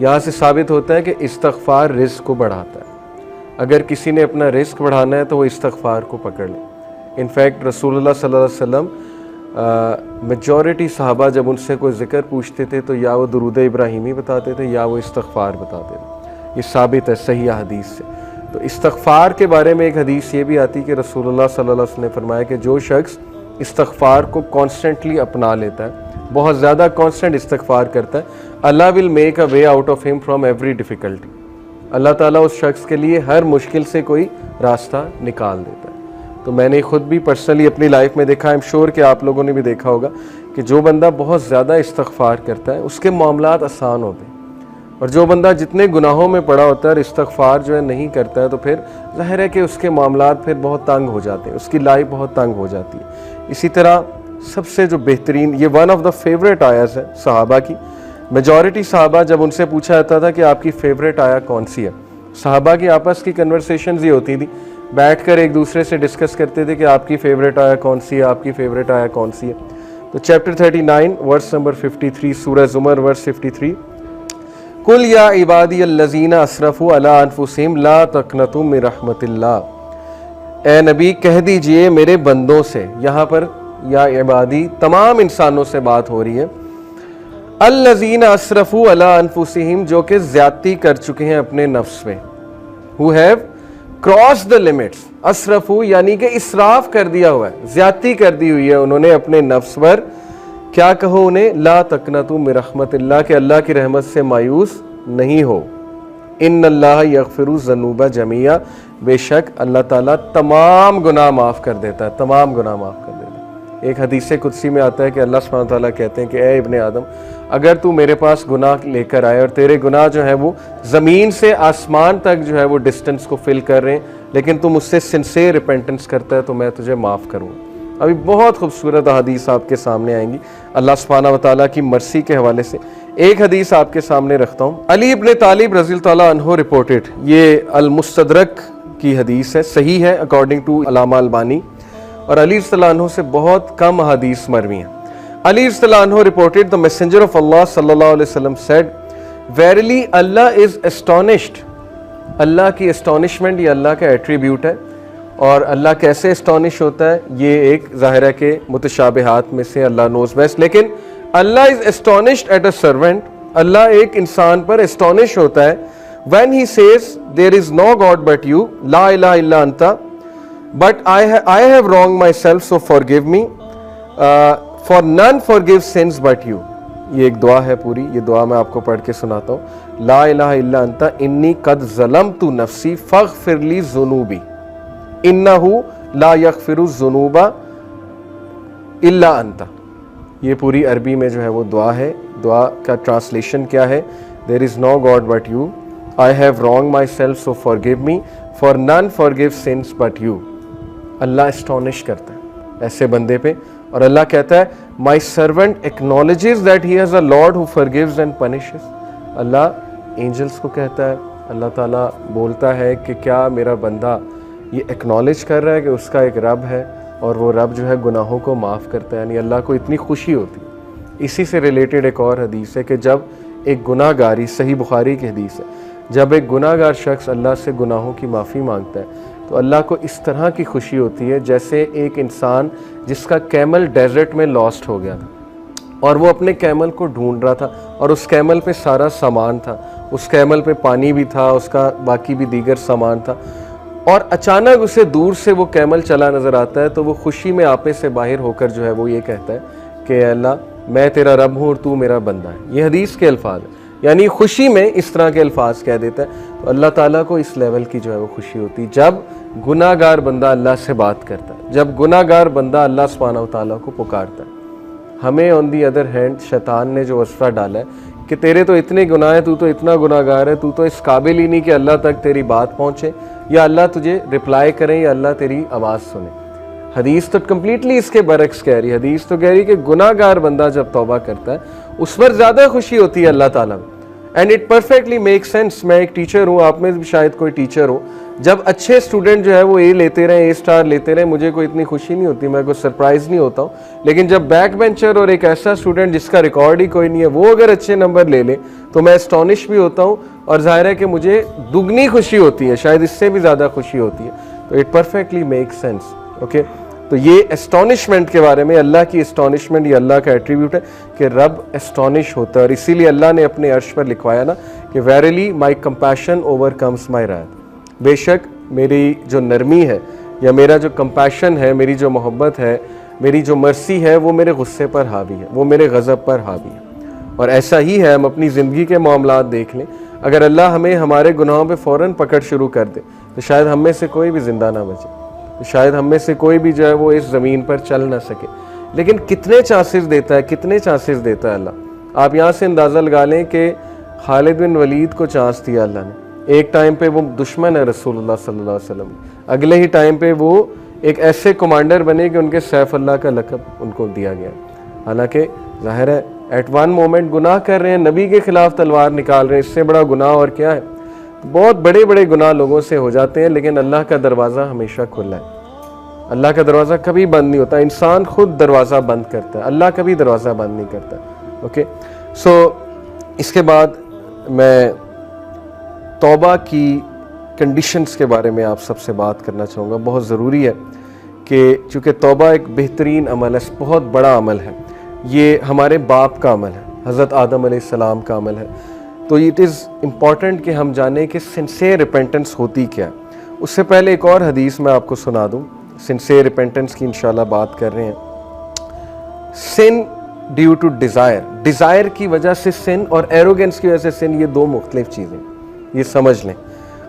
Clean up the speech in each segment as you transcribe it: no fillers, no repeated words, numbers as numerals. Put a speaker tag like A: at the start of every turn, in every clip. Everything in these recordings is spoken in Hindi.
A: यहाँ से साबित होता है कि इस्तग़फ़ार रिज़्क़ को बढ़ाता है। अगर किसी ने अपना रिज़्क़ बढ़ाना है तो वो इस्तग़फ़ार को पकड़ ले। इनफैक्ट रसूलुल्लाह सल्लल्लाहु अलैहि वसल्लम मेजॉरिटी सहाबा जब उनसे कोई ज़िक्र पूछते थे तो या वो दुरूद इब्राहिमी बताते थे या वो इस्तग़फ़ार बताते थे। ये साबित है सही हदीस से। तो इस्तग़फ़ार के बारे में एक हदीस ये भी आती है कि रसूलुल्लाह सल्लल्लाहु अलैहि वसल्लम ने फरमाया कि जो शख्स इस्तग़फ़ार को कॉन्स्टेंटली अपना लेता है, बहुत ज़्यादा कॉन्स्टेंट इस्तग़फ़ार करता है, Allah will make a way out of him from every difficulty. Allah ताला उस शख्स के लिए हर मुश्किल से कोई रास्ता निकाल देता है। तो मैंने खुद भी पर्सनली अपनी लाइफ में देखा, आई एम श्योर कि आप लोगों ने भी देखा होगा कि जो बंदा बहुत ज़्यादा इस्तग़फ़ार करता है उसके मामलात आसान होते हैं, और जो बंदा जितने गुनाहों में पड़ा होता है और इस्तग़फ़ार जो है नहीं करता है तो फिर ज़ाहिर है कि उसके मामलात फिर बहुत तंग हो जाते हैं, उसकी लाइफ बहुत तंग हो जाती है। इसी तरह सबसे जो बेहतरीन, ये वन ऑफ द फेवरेट आयत है सहाबा की। मेजॉरिटी सहाबा जब उनसे पूछा जाता था कि आपकी फ़ेवरेट आया कौन सी है, सहाबा की आपस की कन्वर्सेशंस ये होती थी, बैठकर एक दूसरे से डिस्कस करते थे कि आपकी फ़ेवरेट आया कौन सी है, आपकी फ़ेवरेट आया कौन सी है। तो चैप्टर 39 वर्स नंबर 53, सूरह ज़ुमर वर्स 53, कुल या इबादी अल्लज़ीना असरफ़ू अला अनफुसिहिम ला तक़नतू मिन रहमतिल्लाह। ए नबी कह दीजिए मेरे बंदों से, यहाँ पर या इबादी तमाम इंसानों से बात हो रही है, अल्लज़ीना असरफ़ू अला अनफुसिहिम जो कि ज़्यादती कर चुके हैं अपने नफ्स में, who have cross the limits. असरफ़ू यानी कि इसराफ कर दिया हुआ है, ज़्यादती कर दी हुई है उन्होंने अपने नफ्स पर। क्या कहो उन्हें, ला तक़नतू मिन रहमतिल्लाह, के अल्लाह की रहमत से मायूस नहीं हो। इन्नल्लाह यग़फ़िरु ज़ुनूबा जमीआ, बेशक अल्लाह ताला तमाम गुनाह माफ़ कर देता है, तमाम गुनाह माफ़ कर देता है। एक हदीस कुदसी में आता है कि अल्लाह सुब्हानहू व तआला कहते हैं कि ए इब्ने आदम, अगर तू मेरे पास गुनाह लेकर आए और तेरे गुनाह जो है वो ज़मीन से आसमान तक जो है वो डिस्टेंस को फिल कर रहे हैं, लेकिन तू मुझसे सिंसियर रिपेंटेंस करता है तो मैं तुझे माफ़ करूँगा। अभी बहुत खूबसूरत हदीस आपके सामने आएंगी अल्लाह सुब्हानहू व तआला की मर्सी के हवाले से। एक हदीस आपके सामने रखता हूँ। अली इब्न तालिब रज़ी अल्लाह अन्हु रिपोर्टेड, ये अल मुस्तदरक की हदीस है, सही है अकॉर्डिंग टू अल्लामा अलबानी, और अली रज़ियल्लाहु अन्हु से बहुत कम हदीस मरवी हैं। अली रज़ियल्लाहु अन्हु रिपोर्टेड, द मैसेंजर ऑफ अल्लाह सल्लल्लाहु अलैहि वसल्लम सेड, वेरिली अल्लाह इज एस्टोनिश्ड। अल्लाह की एस्टोनिशमेंट ये अल्लाह का एट्रीब्यूट है, और अल्लाह कैसे एस्टोनिश होता है ये एक ज़ाहिर है कि मुतशाबिहात में से अल्लाह नोज बेस्ट, लेकिन Allah is astonished at a servant. Allah एक इंसान पर एस्टोनिश होता है when he says there is no god but you, ला इलाहा इल्ला अंता, but I have wrong myself so forgive me, for none forgive sins but you. ये एक दुआ है पूरी, ये दुआ मैं आपको पढ़ के सुनाता हूँ। ला इलाहा इल्ला अंता इन्नी कद ज़लमतु नफ्सी फ़ग़फ़िरली ज़ुनूबी इन्नहु ला यग़फ़िरु ज़ुनूबा इल्ला अंता। ये पूरी अरबी में जो है वो दुआ है। दुआ का ट्रांसलेशन क्या है, there is no god but you, I have wrong myself so forgive me, for none forgive sins but you. Allah astonish करता है ऐसे बंदे पे, और अल्लाह कहता है my servant acknowledges that he has a lord who forgives and punishes. Allah angels को कहता है, अल्लाह ताला बोलता है कि क्या मेरा बंदा ये एक्नॉलेज कर रहा है कि उसका एक रब है और वो रब जो है गुनाहों को माफ़ करता है, यानी अल्लाह को इतनी खुशी होती है। इसी से रिलेटेड एक और हदीस है कि जब एक गुनाहगारी, सही बुखारी की हदीस है, जब एक गुनाहगार शख्स अल्लाह से गुनाहों की माफ़ी मांगता है तो अल्लाह को इस तरह की खुशी होती है जैसे एक इंसान जिसका कैमल डेजर्ट में लॉस्ट हो गया था और वो अपने कैमल को ढूंढ रहा था, और उस कैमल पे सारा सामान था, उस कैमल पे पानी भी था, उसका बाकी भी दीगर सामान था, और अचानक उसे दूर से वो कैमल चला नज़र आता है तो वो खुशी में आपे से बाहर होकर जो है वो ये कहता है कि अल्लाह मैं तेरा रब हूँ और तू मेरा बंदा है। ये हदीस के अल्फाज है, यानी खुशी में इस तरह के अल्फाज कह देता है। तो अल्लाह ताला को इस लेवल की जो है वो खुशी होती है जब गुनाहगार बंदा अल्लाह से बात करता है, जब गुनाहगार बंदा अल्लाह सुब्हानहू व तआला को पुकारता है। हमें ऑन दी अदर हैंड शैतान ने जो वस्फ़ा डाला है कि तेरे तो इतने गुनाह है, तू तो इतना गुनाहगार है, तू तो इस काबिल ही नहीं कि अल्लाह तक तेरी बात पहुँचे या अल्लाह तुझे रिप्लाई करें या अल्लाह तेरी आवाज़ सुने। हदीस तो कम्प्लीटली इसके बरक्स कह रही है। हदीस तो कह रही है कि गुनाहगार बंदा जब तौबा करता है उस पर ज़्यादा खुशी होती है अल्लाह ताला में। And it perfectly make sense. मैं एक टीचर हूँ, आप में भी शायद कोई टीचर हो। जब अच्छे स्टूडेंट जो है वो ए लेते रहे, ए स्टार लेते रहे, मुझे कोई इतनी खुशी नहीं होती, मैं कोई सरप्राइज नहीं होता हूँ। लेकिन जब बैक बेंचर और एक ऐसा स्टूडेंट जिसका रिकॉर्ड ही कोई नहीं है, वो अगर अच्छे नंबर ले ले तो मैं एस्टॉनिश भी होता हूँ, और जाहिर है कि मुझे दुगनी खुशी होती है, शायद इससे भी ज़्यादा खुशी होती है। तो it perfectly make sense. Okay, तो ये एस्टॉनिशमेंट के बारे में, अल्लाह की एस्टॉनिशमेंट, ये अल्लाह का एट्रीब्यूट है कि रब एस्टॉनिश होता है। और इसीलिए अल्लाह ने अपने अर्श पर लिखवाया ना कि वेरिली माई कंपैशन ओवरकम्स माई रायत, बेशक मेरी जो नरमी है या मेरा जो कंपैशन है, मेरी जो मोहब्बत है, मेरी जो मर्सी है, वो मेरे गुस्से पर हावी है, वो मेरे गज़ब पर हावी है। और ऐसा ही है, हम अपनी ज़िंदगी के मामलात देख लें, अगर अल्लाह हमें हमारे गुनाहों पे फ़ौरन पकड़ शुरू कर दे तो शायद हम में से कोई भी ज़िंदा ना बचे, तो शायद हम में से कोई भी जो है वो इस ज़मीन पर चल ना सके। लेकिन कितने चांसेस देता है, कितने चांसेस देता है अल्लाह। आप यहाँ से अंदाज़ा लगा लें कि खालिद बिन वलीद को चांस दिया अल्लाह ने। एक टाइम पे वो दुश्मन है रसूलुल्लाह सल्लल्लाहु अलैहि वसल्लम, अगले ही टाइम पे वो एक ऐसे कमांडर बने कि उनके सैफ अल्लाह का लक़ब उनको दिया गया। हालांकि ज़ाहिर है एट वन मोमेंट गुनाह कर रहे हैं, नबी के खिलाफ तलवार निकाल रहे हैं, इससे बड़ा गुनाह और क्या है। बहुत बड़े बड़े गुनाह लोगों से हो जाते हैं, लेकिन अल्लाह का दरवाज़ा हमेशा खुला है। अल्लाह का दरवाज़ा कभी बंद नहीं होता, इंसान खुद दरवाज़ा बंद करता है, अल्लाह कभी दरवाज़ा बंद नहीं करता। ओके, सो इसके बाद मैं तौबा की कंडीशंस के बारे में आप सबसे बात करना चाहूँगा। बहुत ज़रूरी है कि चूँकि तौबा एक बेहतरीन अमल है, बहुत बड़ा अमल है, ये हमारे बाप का अमल है, हज़रत आदम अलैहिस्सलाम का अमल है। तो इट इज़ इम्पॉर्टेंट कि हम जानें कि सिंसियर रिपेंटेंस होती क्या है। उससे पहले एक और हदीस मैं आपको सुना दूँ, सिंसियर रिपेंटेंस की इंशाल्लाह बात कर रहे हैं। सिन ड्यू टू डिज़ायर, डिज़ायर की वजह से सिन और एरोगेंस की वजह से सिन, ये दो मुख्तलिफ चीज़ें, ये समझ लें।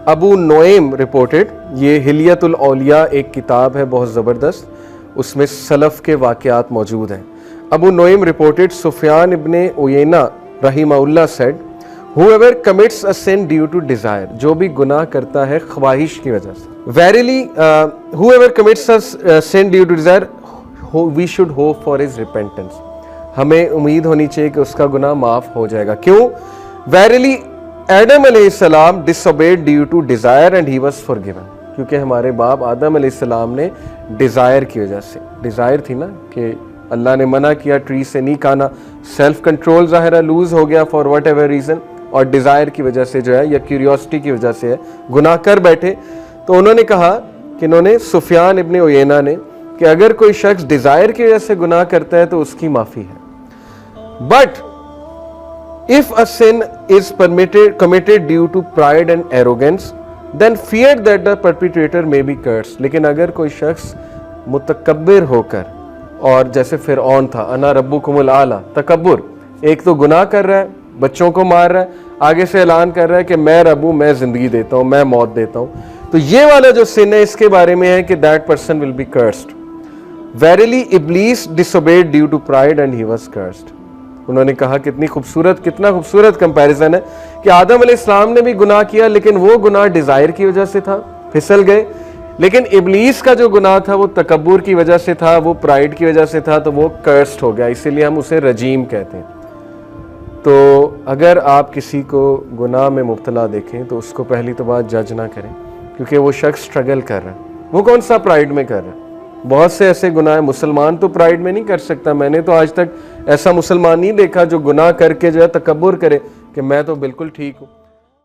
A: अबू नोएम रिपोर्टेड, ये हिलियतुल औलिया एक किताब है बहुत ज़बरदस्त, उसमें सलफ़ के वाक़यात मौजूद हैं। अबू नोएम रिपोर्टेड सुफियान इब्ने उयैना रहिमहुल्लाह said, Whoever commits a sin due to desire, जो भी गुनाह करता है ख्वाहिश की वजह से, verily whoever commits a sin due to desire, we should hope for his repentance, हमें उम्मीद होनी चाहिए कि उसका गुनाह माफ़ हो जाएगा। क्यों? Verily Adam अलैहिस्सलाम disobeyed due to desire and he was forgiven, क्योंकि हमारे बाप आदम अलैहिस्सलाम ने डिज़ायर की वजह से, डिज़ायर थी ना कि अल्लाह ने मना किया ट्री से नहीं खाना, सेल्फ कंट्रोल ज़ाहिर लूज़ हो गया फॉर वट एवर रीज़न, और डिज़ायर की वजह से जो है या क्यूरियोसिटी की वजह से है, गुनाह कर बैठे। तो उन्होंने कहा कि इन्होंने सुफियान इब्ने उयैना ने कि अगर कोई शख्स डिज़ायर की वजह से गुनाह करता है तो उसकी माफ़ी है। But if a sin is committed due to pride and arrogance then fear that the perpetrator may be curse, लेकिन अगर कोई शख्स मुतकब्बिर होकर, और जैसे फिरऔन था, अना रब्बुकुमुल आला, तकब्बुर, एक तो गुनाह कर रहा है, बच्चों को मार रहा है, आगे से ऐलान कर रहा है कि मैं रब हूं, मैं जिंदगी देता हूं, मैं मौत देता हूं, तो ये वाला जो सिन है इसके बारे में है कि that person will be cursed. Verily Iblis disobeyed due to pride and he was cursed. उन्होंने कहा कितना खूबसूरत कंपैरिजन है कि आदम अलैहिस्सलाम ने भी गुनाह किया, लेकिन वो गुनाह डिजायर की वजह से था, फिसल गए, लेकिन इब्लीस का जो गुनाह था वो तकब्बुर की वजह से था, वो प्राइड की वजह से था, तो वो कर्स्ड हो गया, इसीलिए हम उसे रजीम कहते हैं। तो अगर आप किसी को गुनाह में मुब्तला देखें तो उसको पहली तो बात जज ना करें, क्योंकि वो शख्स स्ट्रगल कर रहा है, वो कौन सा प्राइड में कर रहा है। बहुत से ऐसे गुनाह है, मुसलमान तो प्राइड में नहीं कर सकता, मैंने तो आज तक ऐसा मुसलमान नहीं देखा जो गुनाह करके जो है तकब्बुर करे कि मैं तो बिल्कुल ठीक हूँ।